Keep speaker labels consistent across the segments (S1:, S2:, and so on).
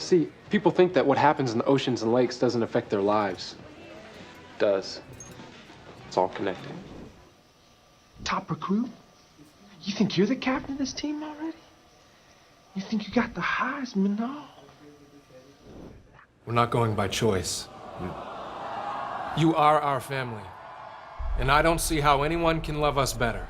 S1: See, people think that what happens in the oceans and lakes doesn't affect their lives. It does. It's all connected.
S2: Top recruit? You think you're the captain of this team already? You think you got the Heisman? No.
S3: We're not going by choice. You are our family. And I don't see how anyone can love us better.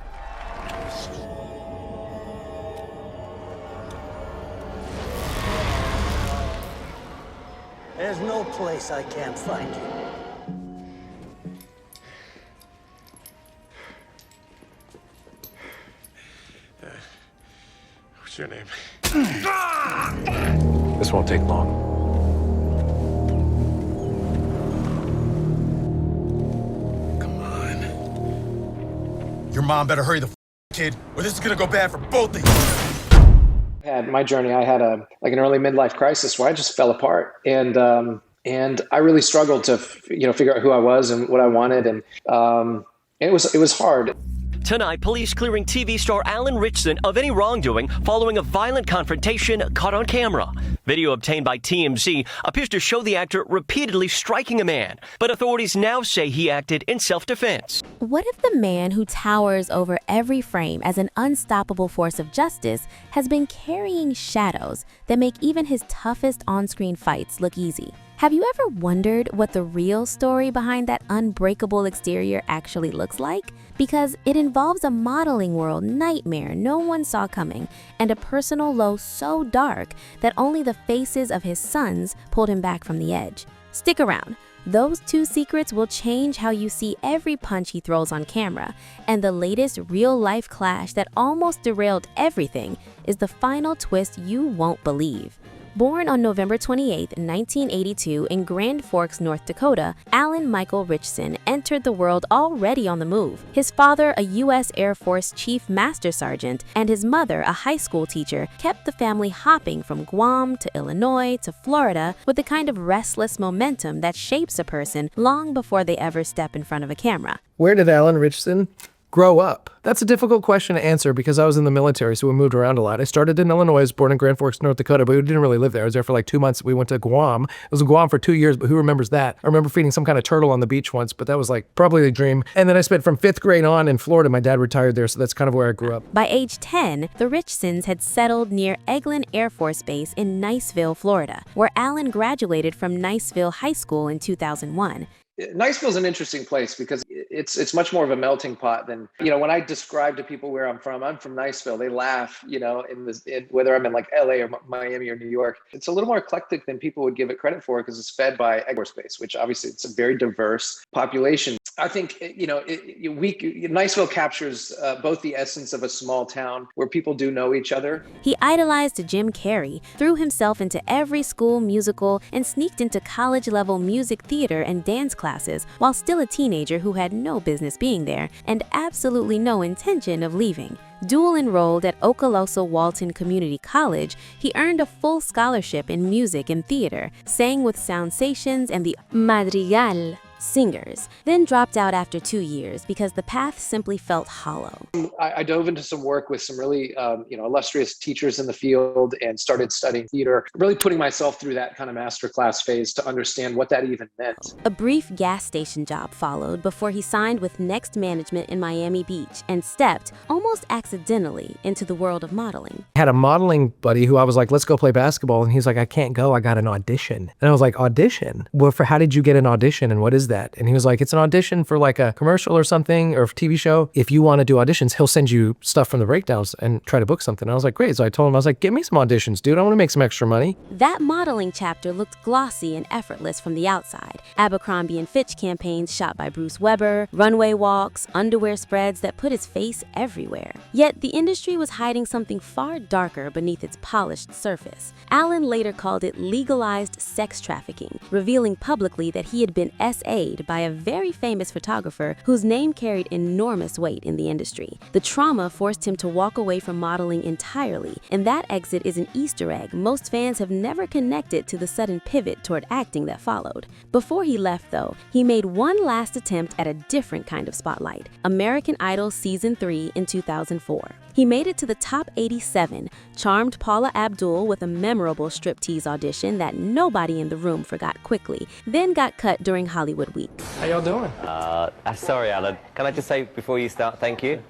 S4: There's no place I can't find you.
S1: What's your name?
S3: This won't take long.
S5: Come on. Your mom better hurry the kid, or this is gonna go bad for both of you.
S6: Had my journey, I had an early midlife crisis where I just fell apart, and I really struggled to figure out who I was and what I wanted, and it was hard.
S7: Tonight, police clearing TV star Alan Ritchson of any wrongdoing following a violent confrontation caught on camera. Video obtained by TMZ appears to show the actor repeatedly striking a man, but authorities now say he acted in self-defense.
S8: What if the man who towers over every frame as an unstoppable force of justice has been carrying shadows that make even his toughest on-screen fights look easy? Have you ever wondered what the real story behind that unbreakable exterior actually looks like? Because it involves a modeling world nightmare no one saw coming and a personal low so dark that only the faces of his sons pulled him back from the edge. Stick around. Those two secrets will change how you see every punch he throws on camera, and the latest real-life clash that almost derailed everything is the final twist you won't believe. Born on November 28, 1982 in Grand Forks, North Dakota, Alan Michael Ritchson entered the world already on the move. His father, a U.S. Air Force Chief Master Sergeant, and his mother, a high school teacher, kept the family hopping from Guam to Illinois to Florida with the kind of restless momentum that shapes a person long before they ever step in front of a camera.
S9: Where did Alan Ritchson grow up? That's a difficult question to answer because I was in the military, so we moved around a lot. I started in Illinois, I was born in Grand Forks, North Dakota, but we didn't really live there. I was there for like 2 months. We went to Guam. It was in Guam for 2 years, but who remembers that? I remember feeding some kind of turtle on the beach once, but that was like probably a dream. And then I spent from 5th grade on in Florida. My dad retired there, so that's kind of where I grew up.
S8: By age 10, the Ritchsons had settled near Eglin Air Force Base in Niceville, Florida, where Alan graduated from Niceville High School in 2001.
S6: Niceville's an interesting place because it's much more of a melting pot than, when I describe to people where I'm from Niceville, they laugh, whether I'm in like LA or Miami or New York. It's a little more eclectic than people would give it credit for because it's fed by Air Force Base, which obviously it's a very diverse population. I think, Niceville captures both the essence of a small town where people do know each other.
S8: He idolized Jim Carrey, threw himself into every school musical, and sneaked into college-level music theater and dance classes while still a teenager who had no business being there and absolutely no intention of leaving. Dual enrolled at Okaloosa Walton Community College, he earned a full scholarship in music and theater, sang with Soundsations and the Madrigal singers, then dropped out after 2 years because the path simply felt hollow.
S6: I dove into some work with some really illustrious teachers in the field and started studying theater, really putting myself through that kind of masterclass phase to understand what that even meant.
S8: A brief gas station job followed before he signed with Next Management in Miami Beach and stepped, almost accidentally, into the world of modeling.
S9: I had a modeling buddy who I was like, let's go play basketball. And he's like, I can't go. I got an audition. And I was like, audition? Well, how did you get an audition and what is that? And he was like, it's an audition for like a commercial or something or a TV show. If you want to do auditions, he'll send you stuff from the breakdowns and try to book something. And I was like, great. So I told him, I was like, give me some auditions, dude. I want to make some extra money.
S8: That modeling chapter looked glossy and effortless from the outside. Abercrombie & Fitch campaigns shot by Bruce Weber, runway walks, underwear spreads that put his face everywhere. Yet the industry was hiding something far darker beneath its polished surface. Alan later called it legalized sex trafficking, revealing publicly that he had been SA'd by a very famous photographer whose name carried enormous weight in the industry. The trauma forced him to walk away from modeling entirely, and that exit is an Easter egg most fans have never connected to the sudden pivot toward acting that followed. Before he left, though, he made one last attempt at a different kind of spotlight: American Idol Season 3 in 2004. He made it to the top 87, charmed Paula Abdul with a memorable striptease audition that nobody in the room forgot quickly, then got cut during Hollywood Week.
S1: How y'all doing?
S10: Sorry, Alan. Can I just say before you start, thank you?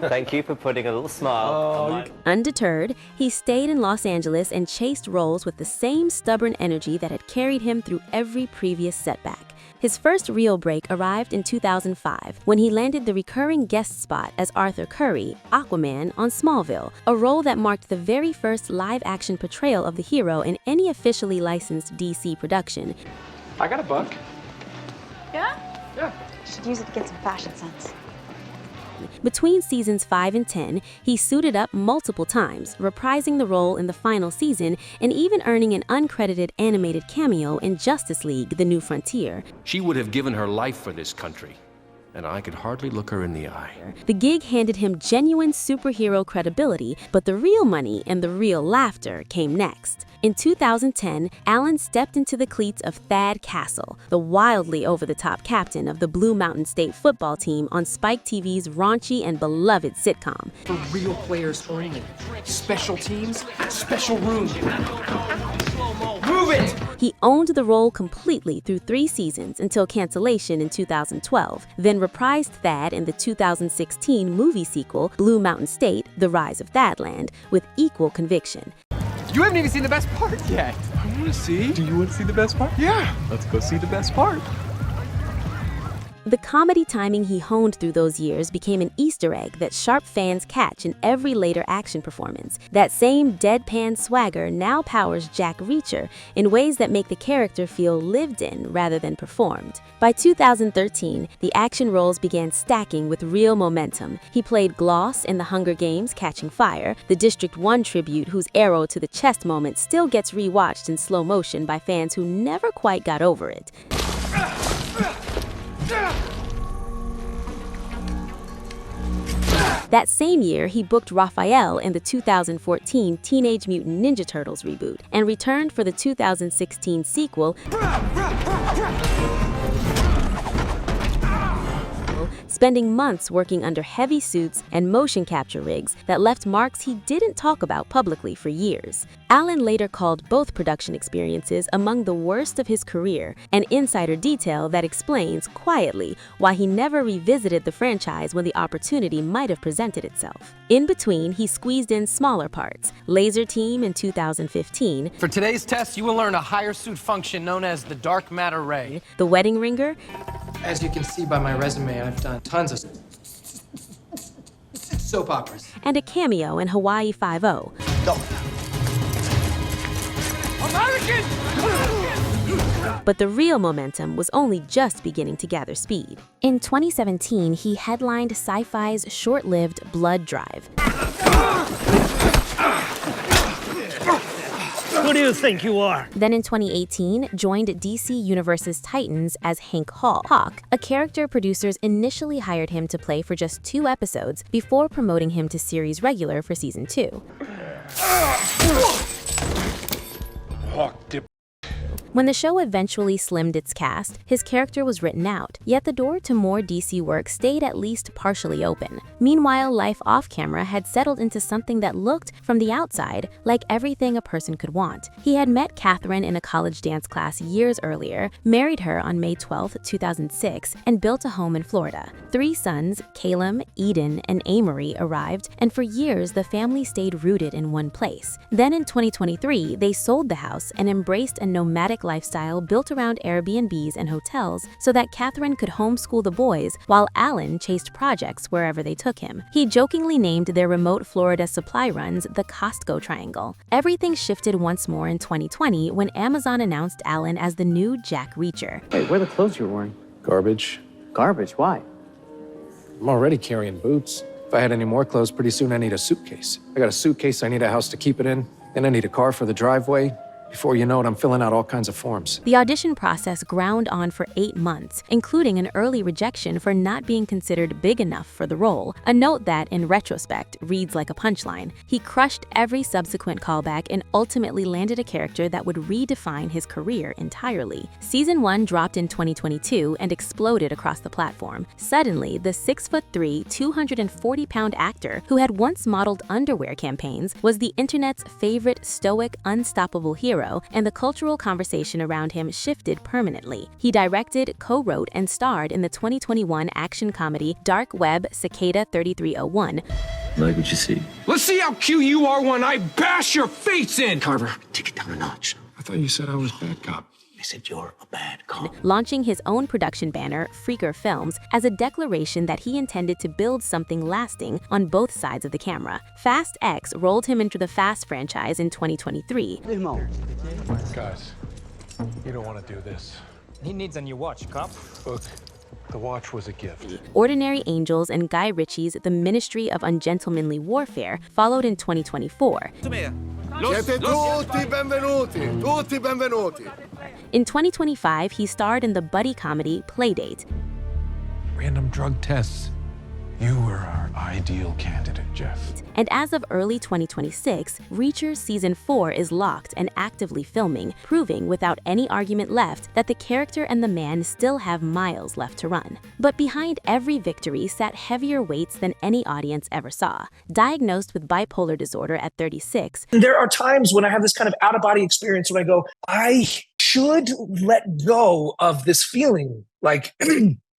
S10: Thank you for putting a little smile on my...
S8: Undeterred, he stayed in Los Angeles and chased roles with the same stubborn energy that had carried him through every previous setback. His first real break arrived in 2005 when he landed the recurring guest spot as Arthur Curry, Aquaman, on Smallville, a role that marked the very first live-action portrayal of the hero in any officially licensed DC production.
S1: I got a buck.
S11: Yeah?
S1: Yeah.
S11: You should use it to get some fashion sense.
S8: Between seasons 5 and 10, he suited up multiple times, reprising the role in the final season and even earning an uncredited animated cameo in Justice League: The New Frontier.
S12: She would have given her life for this country, and I could hardly look her in the eye.
S8: The gig handed him genuine superhero credibility, but the real money and the real laughter came next. In 2010, Allen stepped into the cleats of Thad Castle, the wildly over-the-top captain of the Blue Mountain State football team on Spike TV's raunchy and beloved sitcom.
S2: For real players only. Special teams, special room. Move it!
S8: He owned the role completely through 3 seasons until cancellation in 2012, then reprised Thad in the 2016 movie sequel, Blue Mountain State: The Rise of Thadland, with equal conviction.
S2: You haven't even seen the best part yet.
S1: I want to see.
S2: Do you want to see the best part?
S1: Yeah.
S2: Let's go see the best part.
S8: The comedy timing he honed through those years became an Easter egg that sharp fans catch in every later action performance. That same deadpan swagger now powers Jack Reacher in ways that make the character feel lived in rather than performed. By 2013, the action roles began stacking with real momentum. He played Gloss in The Hunger Games: Catching Fire, the District 1 tribute whose arrow to the chest moment still gets rewatched in slow motion by fans who never quite got over it. That same year, he booked Raphael in the 2014 Teenage Mutant Ninja Turtles reboot and returned for the 2016 sequel, spending months working under heavy suits and motion capture rigs that left marks he didn't talk about publicly for years. Allen later called both production experiences among the worst of his career, an insider detail that explains, quietly, why he never revisited the franchise when the opportunity might have presented itself. In between, he squeezed in smaller parts: Laser Team in 2015.
S3: For today's test, you will learn a higher suit function known as the dark matter ray.
S8: The Wedding Ringer.
S3: As you can see by my resume, I've done tons of soap operas.
S8: And a cameo in Hawaii Five-0.
S3: American!
S8: But the real momentum was only just beginning to gather speed. In 2017, he headlined Sci-Fi's short-lived Blood Drive.
S4: Who do you think you are?
S8: Then in 2018, joined DC Universe's Titans as Hank Hawk, a character producers initially hired him to play for just 2 episodes before promoting him to series regular for season 2.
S1: Hawk dip.
S8: When the show eventually slimmed its cast, his character was written out, yet the door to more DC work stayed at least partially open. Meanwhile, life off-camera had settled into something that looked, from the outside, like everything a person could want. He had met Catherine in a college dance class years earlier, married her on May 12, 2006, and built a home in Florida. 3 sons, Calum, Eden, and Amory, arrived, and for years the family stayed rooted in one place. Then in 2023, they sold the house and embraced a nomadic lifestyle built around Airbnbs and hotels so that Catherine could homeschool the boys while Allen chased projects wherever they took him. He jokingly named their remote Florida supply runs the Costco Triangle. Everything shifted once more in 2020 when Amazon announced Allen as the new Jack Reacher.
S13: Hey, where are the clothes you're wearing?
S9: Garbage.
S13: Garbage? Why?
S9: I'm already carrying boots. If I had any more clothes, pretty soon I need a suitcase. I got a suitcase, I need a house to keep it in, and I need a car for the driveway. Before you know it, I'm filling out all kinds of forms.
S8: The audition process ground on for 8 months, including an early rejection for not being considered big enough for the role, a note that, in retrospect, reads like a punchline. He crushed every subsequent callback and ultimately landed a character that would redefine his career entirely. Season 1 dropped in 2022 and exploded across the platform. Suddenly, the 6'3", 240-pound actor who had once modeled underwear campaigns was the internet's favorite stoic, unstoppable hero, and the cultural conversation around him shifted permanently. He directed, co-wrote, and starred in the 2021 action comedy Dark Web Cicada 3301.
S14: Like what you see?
S3: Let's see how cute you are when I bash your face in!
S14: Carver, take it down a notch.
S3: I thought you said I was bad cop.
S14: I said you're a bad cop.
S8: Launching his own production banner, Freaker Films, as a declaration that he intended to build something lasting on both sides of the camera. Fast X rolled him into the Fast franchise in 2023.
S3: Guys, you don't want to do this.
S15: He needs a new watch, cop.
S3: Look, the watch was a gift.
S8: Ordinary Angels and Guy Ritchie's The Ministry of Ungentlemanly Warfare followed in 2024. In 2025, he starred in the buddy comedy Playdate.
S3: Random drug tests. You were our ideal candidate, Jeff.
S8: And as of early 2026, Reacher Season 4 is locked and actively filming, proving without any argument left that the character and the man still have miles left to run. But behind every victory sat heavier weights than any audience ever saw. Diagnosed with bipolar disorder at 36,
S2: There are times when I have this kind of out-of-body experience when I go, I should let go of this feeling. Like,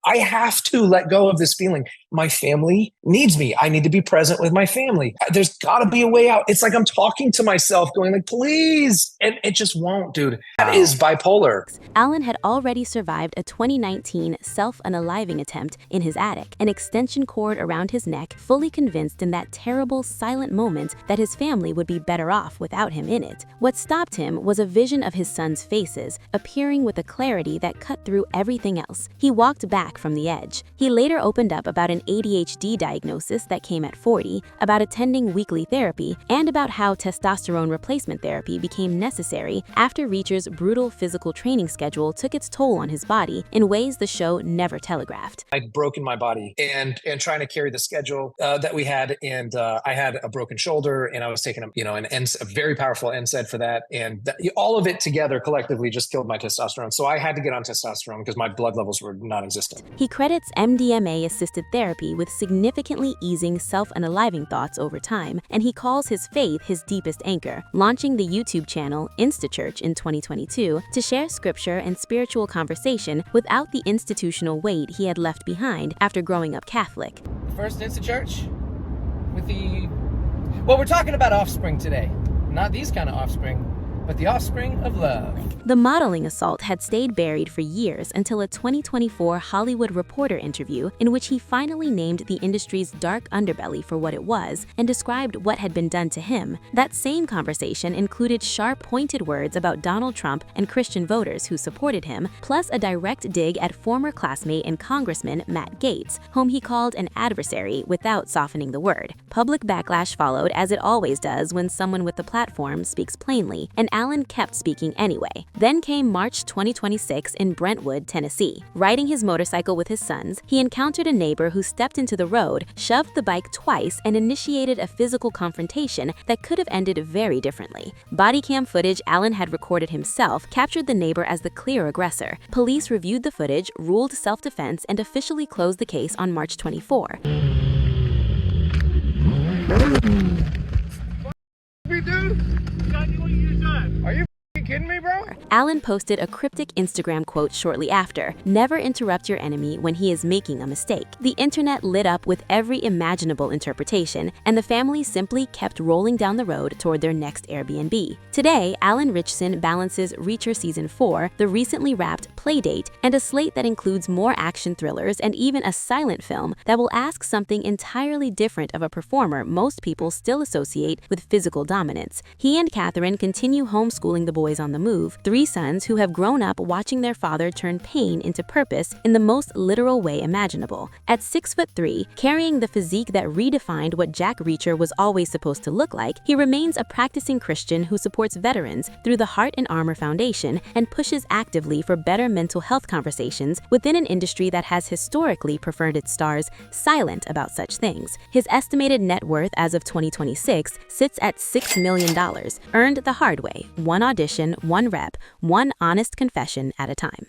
S2: I have to let go of this feeling. My family needs me. I need to be present with my family. There's got to be a way out. It's like I'm talking to myself going like, please. And it just won't, dude. That is bipolar.
S8: Alan had already survived a 2019 self-unaliving attempt in his attic, an extension cord around his neck, fully convinced in that terrible silent moment that his family would be better off without him in it. What stopped him was a vision of his sons' faces, appearing with a clarity that cut through everything else. He walked back from the edge. He later opened up about an ADHD diagnosis that came at 40, about attending weekly therapy, and about how testosterone replacement therapy became necessary after Reacher's brutal physical training schedule took its toll on his body in ways the show never telegraphed.
S2: I'd broken my body and trying to carry the schedule that we had, and I had a broken shoulder, and I was taking a very powerful NSAID for that, and all of it together collectively just killed my testosterone. So I had to get on testosterone because my blood levels were non-existent.
S8: He credits MDMA-assisted therapy with significantly easing self-unaliving thoughts over time, and he calls his faith his deepest anchor, launching the YouTube channel InstaChurch in 2022 to share scripture and spiritual conversation without the institutional weight he had left behind after growing up Catholic.
S15: First Insta-Church with the... Well, we're talking about offspring today. Not these kind of offspring, but the offspring of love.
S8: The modeling assault had stayed buried for years until a 2024 Hollywood Reporter interview in which he finally named the industry's dark underbelly for what it was and described what had been done to him. That same conversation included sharp, pointed words about Donald Trump and Christian voters who supported him, plus a direct dig at former classmate and Congressman Matt Gaetz, whom he called an adversary without softening the word. Public backlash followed, as it always does when someone with the platform speaks plainly, and Alan kept speaking anyway. Then came March 2026 in Brentwood, Tennessee. Riding his motorcycle with his sons, he encountered a neighbor who stepped into the road, shoved the bike twice, and initiated a physical confrontation that could have ended very differently. Body cam footage Alan had recorded himself captured the neighbor as the clear aggressor. Police reviewed the footage, ruled self-defense, and officially closed the case on March 24.
S15: Are you kidding me, bro?
S8: Alan posted a cryptic Instagram quote shortly after: "Never interrupt your enemy when he is making a mistake." The internet lit up with every imaginable interpretation, and the family simply kept rolling down the road toward their next Airbnb. Today, Alan Ritchson balances Reacher Season 4, the recently wrapped Playdate, and a slate that includes more action thrillers and even a silent film that will ask something entirely different of a performer most people still associate with physical dominance. He and Catherine continue homeschooling the boys on the move, 3 Three sons who have grown up watching their father turn pain into purpose in the most literal way imaginable. At 6'3", carrying the physique that redefined what Jack Reacher was always supposed to look like, he remains a practicing Christian who supports veterans through the Heart and Armor Foundation and pushes actively for better mental health conversations within an industry that has historically preferred its stars silent about such things. His estimated net worth as of 2026 sits at $6 million, earned the hard way, one audition, one rep, one honest confession at a time.